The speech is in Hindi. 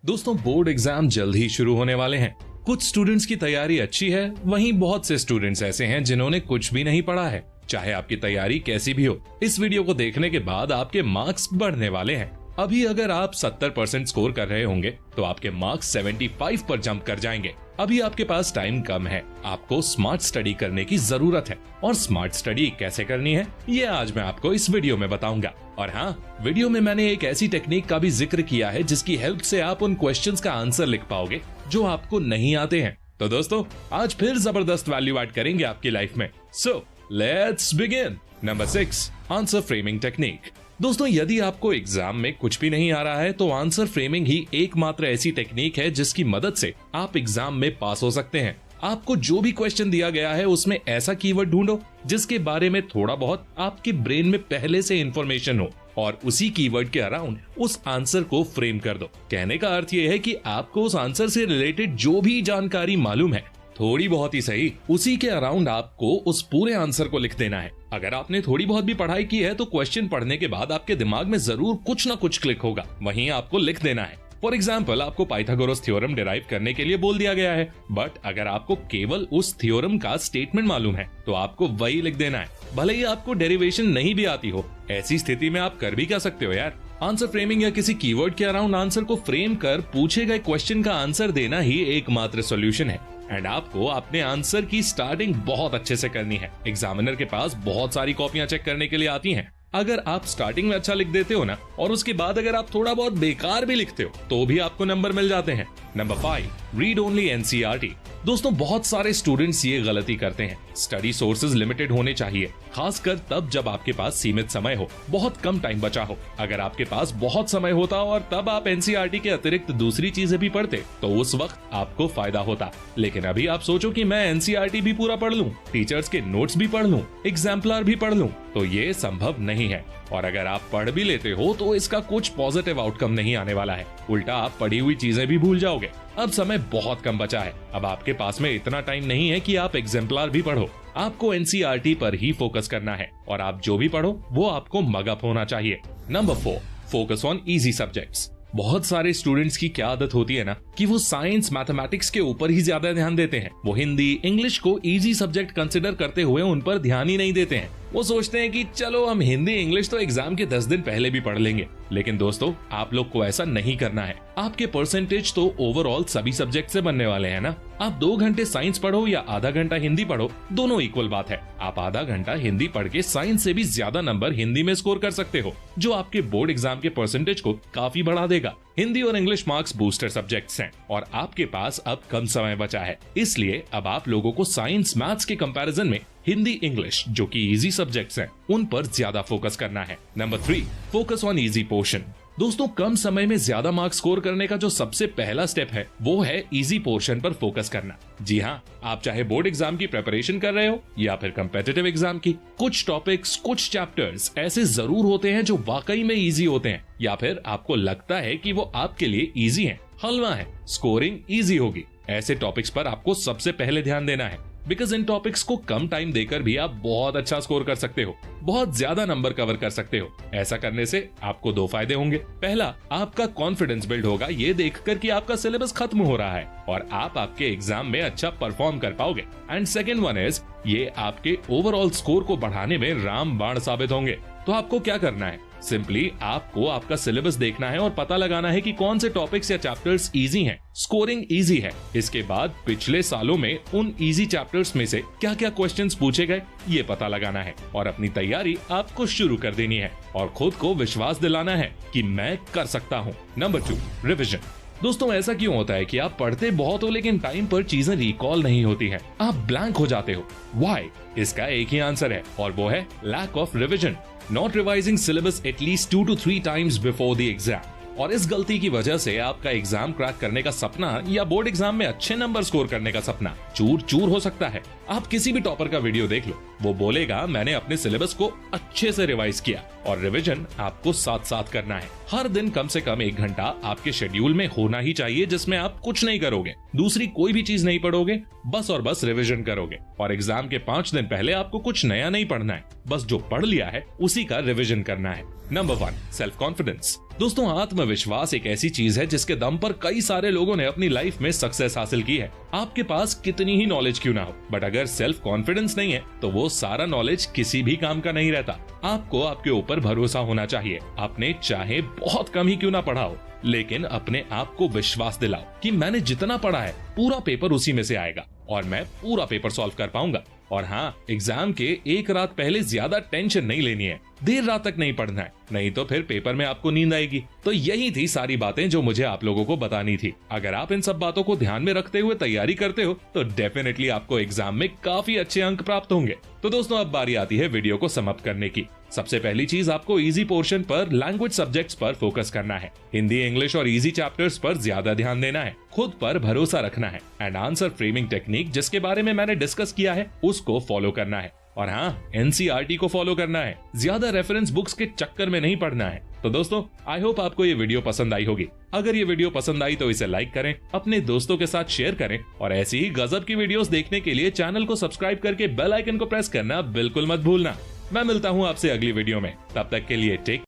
दोस्तों, बोर्ड एग्जाम जल्द ही शुरू होने वाले हैं। कुछ स्टूडेंट्स की तैयारी अच्छी है, वहीं बहुत से स्टूडेंट्स ऐसे हैं जिन्होंने कुछ भी नहीं पढ़ा है। चाहे आपकी तैयारी कैसी भी हो, इस वीडियो को देखने के बाद आपके मार्क्स बढ़ने वाले हैं। अभी अगर आप 70% स्कोर कर रहे होंगे तो आपके मार्क्स 75 पर जंप कर जाएंगे। अभी आपके पास टाइम कम है, आपको स्मार्ट स्टडी करने की जरूरत है। और स्मार्ट स्टडी कैसे करनी है, ये आज मैं आपको इस वीडियो में बताऊंगा। और हाँ, वीडियो में मैंने एक ऐसी टेक्निक का भी जिक्र किया है जिसकी हेल्प से आप उन क्वेश्चंस का आंसर लिख पाओगे जो आपको नहीं आते हैं। तो दोस्तों, आज फिर जबरदस्त वैल्यू ऐड करेंगे आपकी लाइफ में। So let's begin. Number 6, answer framing technique. दोस्तों, यदि आपको एग्जाम में कुछ भी नहीं आ रहा है तो आंसर फ्रेमिंग ही एकमात्र ऐसी टेक्निक है जिसकी मदद से आप एग्जाम में पास हो सकते हैं। आपको जो भी क्वेश्चन दिया गया है उसमें ऐसा कीवर्ड ढूंढो जिसके बारे में थोड़ा बहुत आपके ब्रेन में पहले से इंफॉर्मेशन हो और उसी कीवर्ड के अराउंड उस आंसर को फ्रेम कर दो। कहने का अर्थ यह है कि आपको उस आंसर से रिलेटेड जो भी जानकारी मालूम है, थोड़ी बहुत ही सही, उसी के अराउंड आपको उस पूरे आंसर को लिख देना है। अगर आपने थोड़ी बहुत भी पढ़ाई की है तो क्वेश्चन पढ़ने के बाद आपके दिमाग में जरूर कुछ ना कुछ क्लिक होगा, वहीं आपको लिख देना है। फॉर एग्जाम्पल, आपको पाइथागोरस थ्योरम डिराइव करने के लिए बोल दिया गया है, बट अगर आपको केवल उस थ्योरम का स्टेटमेंट मालूम है तो आपको वही लिख देना है, भले ही आपको डेरिवेशन नहीं भी आती हो। ऐसी स्थिति में आप कर भी क्या सकते हो यार, आंसर फ्रेमिंग या किसी कीवर्ड के अराउंड आंसर को फ्रेम कर पूछे गए क्वेश्चन का आंसर देना ही एकमात्र सॉल्यूशन है। एंड आपको अपने आंसर की स्टार्टिंग बहुत अच्छे से करनी है। एग्जामिनर के पास बहुत सारी कॉपियां चेक करने के लिए आती हैं। अगर आप स्टार्टिंग में अच्छा लिख देते हो ना, और उसके बाद अगर आप थोड़ा बहुत बेकार भी लिखते हो तो भी आपको नंबर मिल जाते हैं। Number 5, read only NCERT. दोस्तों, बहुत सारे स्टूडेंट्स ये गलती करते हैं। स्टडी सोर्सेज लिमिटेड होने चाहिए, खासकर तब जब आपके पास सीमित समय हो, बहुत कम टाइम बचा हो। अगर आपके पास बहुत समय होता और तब आप एनसीईआरटी के अतिरिक्त दूसरी चीजें भी पढ़ते तो उस वक्त आपको फायदा होता। लेकिन अभी आप सोचो कि मैं एनसीईआरटी भी पूरा पढ़ लूं, टीचर्स के नोट्स भी पढ़ लूं, एग्जाम्पलर भी पढ़ लूं, तो ये संभव नहीं है। और अगर आप पढ़ भी लेते हो तो इसका कुछ पॉजिटिव आउटकम नहीं आने वाला है, उल्टा आप पढ़ी हुई चीजें भी भूल जाओगे। अब समय बहुत कम बचा है, अब आपके पास में इतना टाइम नहीं है कि आप एग्जाम्पलर भी पढ़ो। आपको एनसीईआरटी पर ही फोकस करना है और आप जो भी पढ़ो वो आपको मग अप होना चाहिए। Number 4, focus on easy subjects. बहुत सारे स्टूडेंट्स की क्या आदत होती है ना कि वो साइंस मैथमेटिक्स के ऊपर ही ज्यादा ध्यान देते हैं। वो हिंदी इंग्लिश को इजी सब्जेक्ट कंसिडर करते हुए उन पर ध्यान ही नहीं देते हैं। वो सोचते हैं कि चलो हम हिंदी इंग्लिश तो एग्जाम के 10 दिन पहले भी पढ़ लेंगे। लेकिन दोस्तों, आप लोग को ऐसा नहीं करना है। आपके परसेंटेज तो ओवरऑल सभी सब्जेक्ट से बनने वाले हैं ना। आप 2 घंटे साइंस पढ़ो या आधा घंटा हिंदी पढ़ो, दोनों इक्वल बात है। आप आधा घंटा हिंदी पढ़ के साइंस से भी ज्यादा नंबर हिंदी में स्कोर कर सकते हो, जो आपके बोर्ड एग्जाम के परसेंटेज को काफी बढ़ा देगा। हिंदी और इंग्लिश मार्क्स बूस्टर सब्जेक्ट्स हैं और आपके पास अब कम समय बचा है, इसलिए अब आप लोगों को साइंस मैथ्स के कंपैरिजन में हिंदी इंग्लिश, जो कि इजी सब्जेक्ट्स हैं, उन पर ज्यादा फोकस करना है। Number 3, focus on easy portion. दोस्तों, कम समय में ज्यादा मार्क्स स्कोर करने का जो सबसे पहला स्टेप है वो है इजी पोर्शन पर फोकस करना। जी हाँ, आप चाहे बोर्ड एग्जाम की प्रिपरेशन कर रहे हो या फिर कम्पिटिटिव एग्जाम की, कुछ टॉपिक्स, कुछ चैप्टर्स ऐसे जरूर होते हैं जो वाकई में इजी होते हैं, या फिर आपको लगता है कि वो आपके लिए इजी है, हलवा है, स्कोरिंग इजी होगी। ऐसे टॉपिक्स पर आपको सबसे पहले ध्यान देना है, बिकॉज इन टॉपिक्स को कम टाइम देकर भी आप बहुत अच्छा स्कोर कर सकते हो, बहुत ज्यादा नंबर कवर कर सकते हो। ऐसा करने से आपको 2 फायदे होंगे। पहला, आपका कॉन्फिडेंस बिल्ड होगा ये देखकर कि आपका सिलेबस खत्म हो रहा है और आप आपके एग्जाम में अच्छा परफॉर्म कर पाओगे। एंड सेकेंड वन इज, ये आपके ओवरऑल स्कोर को बढ़ाने में रामबाण साबित होंगे। तो आपको क्या करना है, सिंपली आपको आपका सिलेबस देखना है और पता लगाना है कि कौन से टॉपिक्स या चैप्टर्स इजी हैं, स्कोरिंग इजी है। इसके बाद पिछले सालों में उन इजी चैप्टर्स में से क्या क्या क्वेश्चंस पूछे गए ये पता लगाना है और अपनी तैयारी आपको शुरू कर देनी है और खुद को विश्वास दिलाना है कि मैं कर सकता हूँ। Number 2, revision. दोस्तों, ऐसा क्यों होता है कि आप पढ़ते बहुत हो लेकिन टाइम पर चीजें रिकॉल नहीं होती हैं, आप ब्लैंक हो जाते हो? व्हाई? इसका एक ही आंसर है और वो है lack of revision. Not revising syllabus at least 2 to 3 times before the exam. और इस गलती की वजह से आपका एग्जाम क्रैक करने का सपना या बोर्ड एग्जाम में अच्छे नंबर स्कोर करने का सपना चूर चूर हो सकता है। आप किसी भी टॉपर का वीडियो देख लो, वो बोलेगा मैंने अपने सिलेबस को अच्छे से रिवाइज किया। और रिवीजन आपको साथ साथ करना है। हर दिन कम से कम 1 घंटा आपके शेड्यूल में होना ही चाहिए जिसमें आप कुछ नहीं करोगे, दूसरी कोई भी चीज नहीं पढ़ोगे, बस और बस रिवीजन करोगे। और एग्जाम के 5 दिन पहले आपको कुछ नया नहीं पढ़ना है, बस जो पढ़ लिया है उसी का रिवीजन करना है। Number 1, self confidence. दोस्तों, आत्मविश्वास एक ऐसी चीज है जिसके दम पर कई सारे लोगों ने अपनी लाइफ में सक्सेस हासिल की है। आपके पास कितनी ही नॉलेज क्यों ना हो, बट अगर सेल्फ कॉन्फिडेंस नहीं है तो वो सारा नॉलेज किसी भी काम का नहीं रहता। आपको आपके ऊपर भरोसा होना चाहिए। आपने चाहे बहुत कम ही क्यों ना पढ़ा हो, लेकिन अपने आप को विश्वास दिलाओ कि मैंने जितना पढ़ा है पूरा पेपर उसी में से आएगा और मैं पूरा पेपर सॉल्व कर पाऊंगा। और हाँ, एग्जाम के 1 रात पहले ज्यादा टेंशन नहीं लेनी है, देर रात तक नहीं पढ़ना है, नहीं तो फिर पेपर में आपको नींद आएगी। तो यही थी सारी बातें जो मुझे आप लोगों को बतानी थी। अगर आप इन सब बातों को ध्यान में रखते हुए तैयारी करते हो तो डेफिनेटली आपको एग्जाम में काफी अच्छे अंक प्राप्त होंगे। तो दोस्तों, अब बारी आती है वीडियो को समाप्त करने की। सबसे पहली चीज, आपको इजी पोर्शन पर लैंग्वेज सब्जेक्ट्स पर फोकस करना है। हिंदी, इंग्लिश और इजी चैप्टर्स पर ज्यादा ध्यान देना है। खुद पर भरोसा रखना है एंड आंसर फ्रेमिंग टेक्निक जिसके बारे में मैंने डिस्कस किया है उसको फॉलो करना है। और हाँ, एनसीईआरटी को फॉलो करना है, ज्यादा रेफरेंस बुक्स के चक्कर में नहीं पढ़ना है। तो दोस्तों, आई होप आपको ये वीडियो पसंद आई होगी। अगर ये वीडियो पसंद आई तो इसे लाइक करें, अपने दोस्तों के साथ शेयर करें और ऐसी ही गजब की वीडियोस देखने के लिए चैनल को सब्सक्राइब करके बेल आइकन को प्रेस करना बिल्कुल मत भूलना। मैं मिलता हूँ आपसे अगली वीडियो में, तब तक के लिए टेक